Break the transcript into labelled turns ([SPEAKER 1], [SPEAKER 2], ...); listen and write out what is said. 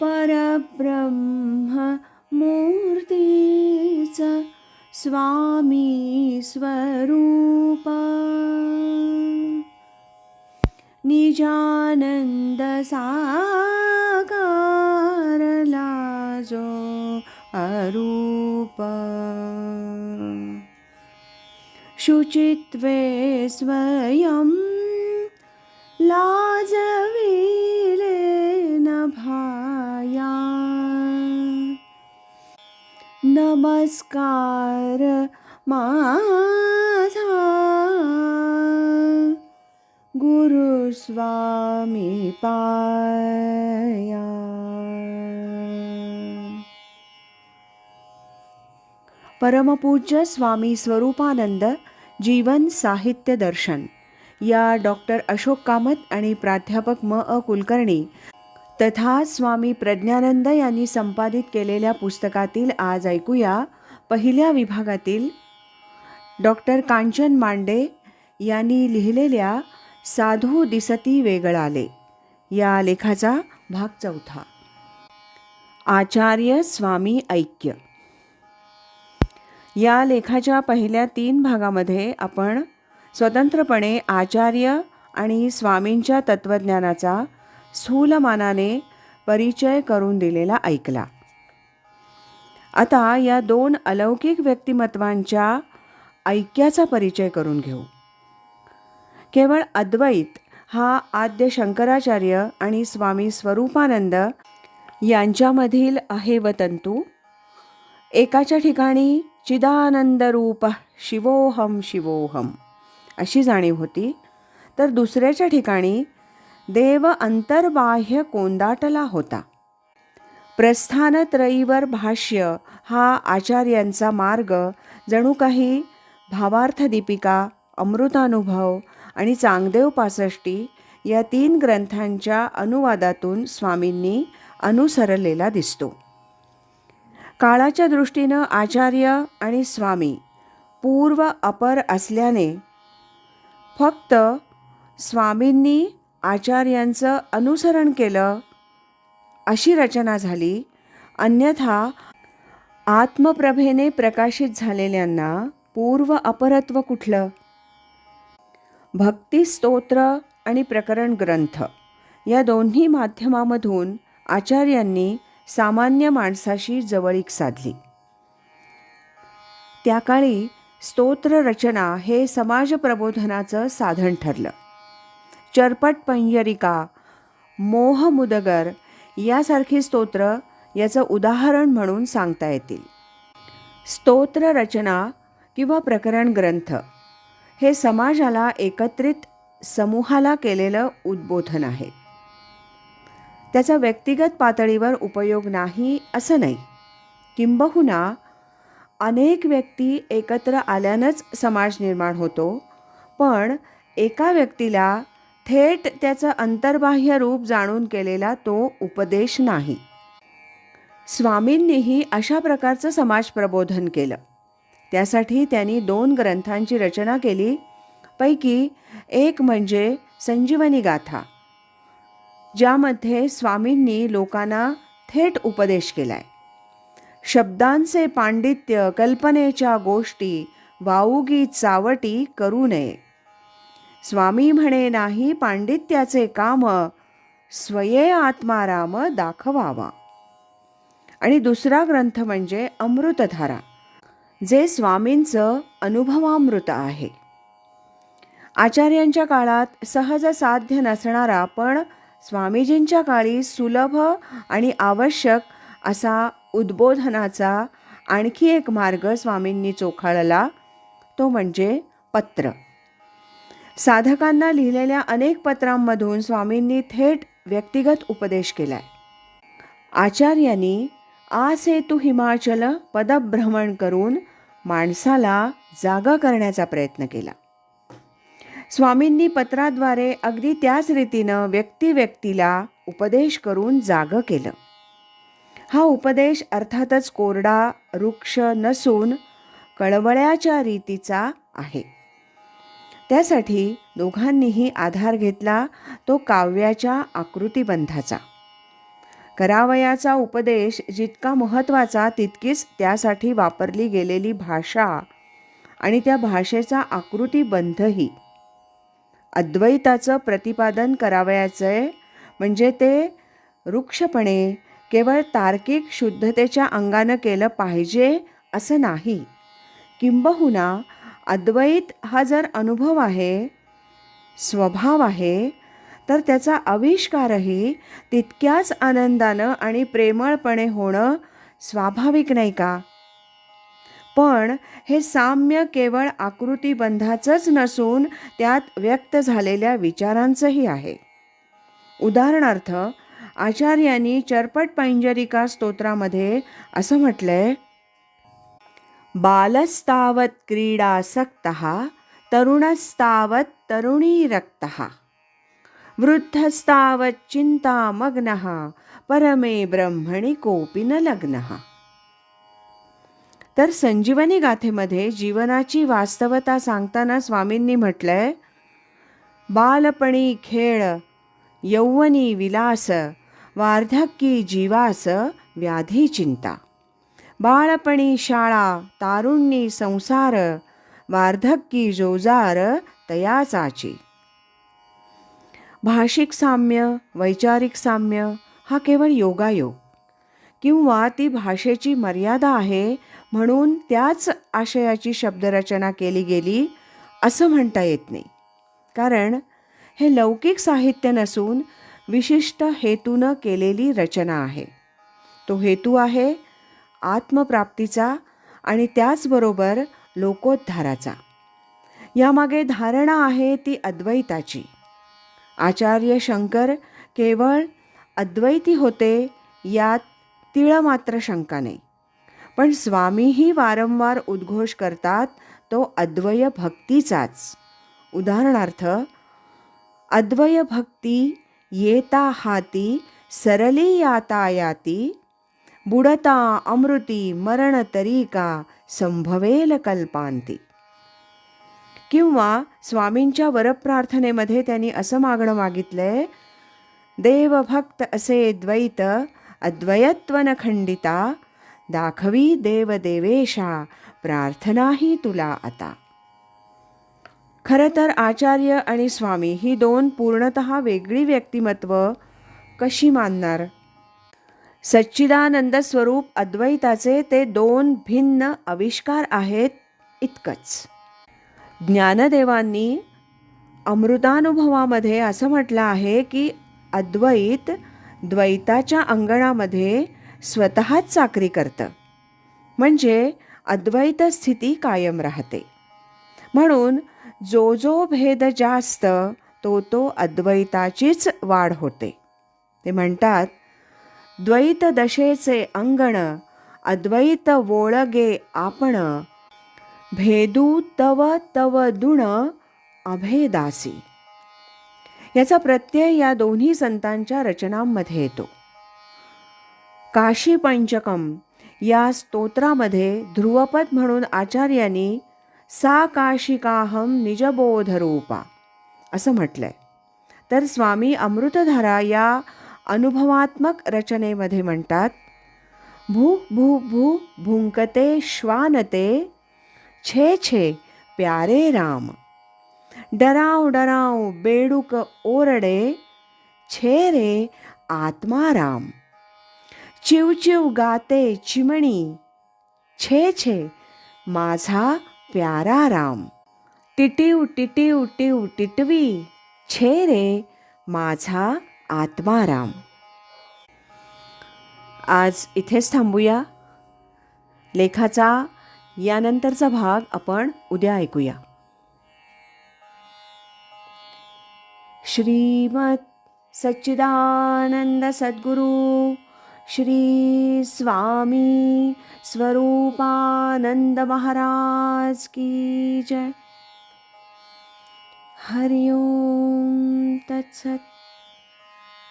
[SPEAKER 1] परब्रह्म मूर्तीचा स्वामी स्वरूपा निजानंद साकारला जो अरूप शुचित्वे स्वयं लाजविले न भाया नमस्कार माझा गुरुस्वामी पाया. परमपूज्य स्वामी स्वरूपानंद जीवन साहित्य दर्शन या डॉक्टर अशोक कामत आणि प्राध्यापक कुलकर्णी तथा स्वामी प्रज्ञानंद यांनी संपादित केलेल्या पुस्तकातील आज ऐकूया पहिल्या विभागातील डॉक्टर कांचन मांडे यांनी लिहिलेल्या साधू दिसती वेगळाले या लेखाचा भाग 4. आचार्य स्वामी ऐक्य. या लेखाच्या पहिल्या 3 भागामध्ये आपण स्वतंत्रपणे आचार्य आणि स्वामींच्या तत्त्वज्ञानाचा स्थूलमानाने परिचय करून दिलेला ऐकला. आता या 2 अलौकिक व्यक्तिमत्वांच्या ऐक्याचा परिचय करून घेऊ. केवळ अद्वैत हा आद्य शंकराचार्य आणि स्वामी स्वरूपानंद यांच्यामधील आहे व तंतू. एकाच्या ठिकाणी चिदानंदरूप शिवोहम शिवोहम अशी जाणीव होती, तर दुसऱ्याच्या ठिकाणी देव अंतर्बाह्य कोंदाटला होता. प्रस्थानत्रयीवर भाष्य हा आचार्यांचा मार्ग जणू काही भावार्थ दीपिका, अमृतानुभव आणि चांगदेव पासष्टी या 3 ग्रंथांच्या अनुवादातून स्वामींनी अनुसरलेला दिसतो. काळाच्या दृष्टीनं आचार्य आणि स्वामी पूर्व अपर असल्याने फक्त स्वामींनी आचार्यांचं अनुसरण केलं अशी रचना झाली. अन्यथा आत्मप्रभेने प्रकाशित झालेल्यांना पूर्व अपरत्व कुठलं? भक्ती स्तोत्र आणि प्रकरण ग्रंथ या दोन्ही माध्यमामधून आचार्यांनी सामान्य माणसाशी जवळीक साधली. त्या काळी स्तोत्र रचना हे समाज प्रबोधनाचं साधन ठरलं. चरपट पंजरिका, मोहमुदगर यासारखी स्तोत्र याचं उदाहरण म्हणून सांगता येतील. स्तोत्र रचना किंवा प्रकरण ग्रंथ हे समाजाला एकत्रित समूहाला केलेलं उद्बोधन आहे. त्याचा व्यक्तिगत पातळीवर उपयोग नाही असं नाही. किंबहुना अनेक व्यक्ती एकत्र आल्यानंच समाज निर्माण होतो, पण एका व्यक्तीला थेट त्याचं अंतर्बाह्य रूप जाणून केलेला तो उपदेश नाही. स्वामींनीही अशा प्रकारचं समाज प्रबोधन केलं. त्यासाठी त्यांनी 2 ग्रंथांची रचना केली. पैकी एक म्हणजे संजीवनी गाथा, ज्यामध्ये स्वामींनी लोकांना थेट उपदेश केलाय. शब्दांचे पांडित्य, कल्पनेच्या गोष्टी वाऊगी चावटी करू नये. स्वामी म्हणे नाही पांडित्याचे काम, स्वये आत्माराम दाखवावा. आणि दुसरा ग्रंथ म्हणजे अमृतधारा, जे स्वामींचं अनुभवामृत आहे. आचार्यांच्या काळात सहज साध्य नसणारा पण स्वामीजींच्या काळी सुलभ आणि आवश्यक असा उद्बोधनाचा आणखी एक मार्ग स्वामींनी चोखाळला, तो म्हणजे पत्र. साधकांना लिहिलेल्या अनेक पत्रांमधून स्वामींनी थेट व्यक्तिगत उपदेश केलाय. आचार्यांनी आसेतू हिमाचल पदभ्रमण करून माणसाला जागा करण्याचा प्रयत्न केला. स्वामींनी पत्राद्वारे अगदी त्याच रीतीनं व्यक्तीला उपदेश करून जागं केलं. हा उपदेश अर्थातच कोरडा रुक्ष नसून कळवळ्याच्या रीतीचा आहे. त्यासाठी दोघांनीही आधार घेतला तो काव्याच्या आकृतिबंधाचा. करावयाचा उपदेश जितका महत्त्वाचा तितकीच त्यासाठी वापरली गेलेली भाषा आणि त्या भाषेचा आकृतीबंधही. अद्वैताचं प्रतिपादन करावयाचे म्हणजे ते रुक्षपणे केवळ तार्किक शुद्धतेच्या अंगानं केलं पाहिजे असं नाही. किंबहुना अद्वैत हा जर अनुभव आहे, स्वभाव आहे, तर त्याचा आविष्कारही तितक्याच आनंदानं आणि प्रेमळपणे होणं स्वाभाविक नाही का? पण हे साम्य केवळ आकृतीबंधाचंच नसून त्यात व्यक्त झालेल्या विचारांचंही आहे. उदाहरणार्थ, आचार्यांनी चर्पट पैंजरिका स्तोत्रामध्ये असं म्हटलंय, बालस्तावत् क्रीडासक्तः तरुणस्तावत् तरुणीरक्तः वृद्धस्तावत् चिंतामग्नः परमे ब्रह्मणि कोपी न लग्नः. तर संजीवनी गाथेमध्ये जीवनाची वास्तवता सांगताना स्वामींनी म्हटलंय, बालपणी खेळ, यौवनी विलास, वार्धक्की जीवास व्याधी चिंता. बाळपणी शाळा, तारुण्यी संसार, वार्धक्की जोजार तयाचाची. भाषिक साम्य, वैचारिक साम्य हा केवळ योगायोग किंवा ती भाषेची मर्यादा आहे म्हणून त्याच आशयाची शब्दरचना केली गेली असं म्हणता येत नाही. कारण हे लौकिक साहित्य नसून विशिष्ट हेतूनं केलेली रचना आहे. तो हेतू आहे आत्मप्राप्तीचा आणि त्याचबरोबर लोकोद्धाराचा. यामागे धारणा आहे ती अद्वैताची. आचार्य शंकर केवळ अद्वैती होते यात तिळमात्र शंका नाही. पण स्वामीही वारंवार उद्घोष करतात तो अद्वय भक्तीचाच. उदाहरणार्थ, अद्वय भक्ती येता हाती सरली यातायाती बुडता अमृती मरण तरीका संभवेल कल्पांती. किंवा स्वामींच्या वरप्रार्थनेमध्ये त्यांनी असं मागणं मागितलंय, देवभक्त असे द्वैत अद्वयत्व न खंडिता दाखवी देवदेवेशा प्रार्थनाही तुला आता. खरं तर आचार्य आणि स्वामी ही दोन पूर्णतः वेगळी व्यक्तिमत्व कशी मानणार? सच्चिदानंद स्वरूप अद्वैताचे ते दोन भिन्न आविष्कार आहेत इतकंच. ज्ञानदेवांनी अमृतानुभवामध्ये असं म्हटलं आहे की अद्वैत द्वैताच्या अंगणामध्ये स्वतःच चाकरी करतं, म्हणजे अद्वैत स्थिती कायम राहते. म्हणून जो जो भेद जास्त तो तो अद्वैताचीच वाढ होते. ते म्हणतात, द्वैत दशेचे अंगण अद्वैत वोळगे आपण भेदू तव तव दुण अभेदासी. याचा प्रत्यय या दोन्ही संतांच्या रचनांमध्ये येतो. काशी पंचकम या स्तोत्रामध्ये ध्रुवपद म्हणून आचार्यांनी सा काशिकाहम निजबोधरूपा असं म्हटलंय. तर स्वामी अमृतधारा या अनुभवात्मक रचनेमध्ये म्हणतात, भू भू भू भुंकते श्वानते छे छे प्यारे राम डराव डराव बेडूक ओरडे छे रे आत्मा राम चिव चिव गाते चिमणी छे छे माझा प्यारा राम टिटिव टिटिव टिव टिटवी छे रे माझा आत्मा राम. आज इथेच थांबूया. लेखाचा यानंतरचा भाग आपण उद्या ऐकूया. श्रीमत् सच्चिदानंद सद्गुरु श्री स्वामी स्वरूपानंद महाराज की जय. हरि ओम तत्सत.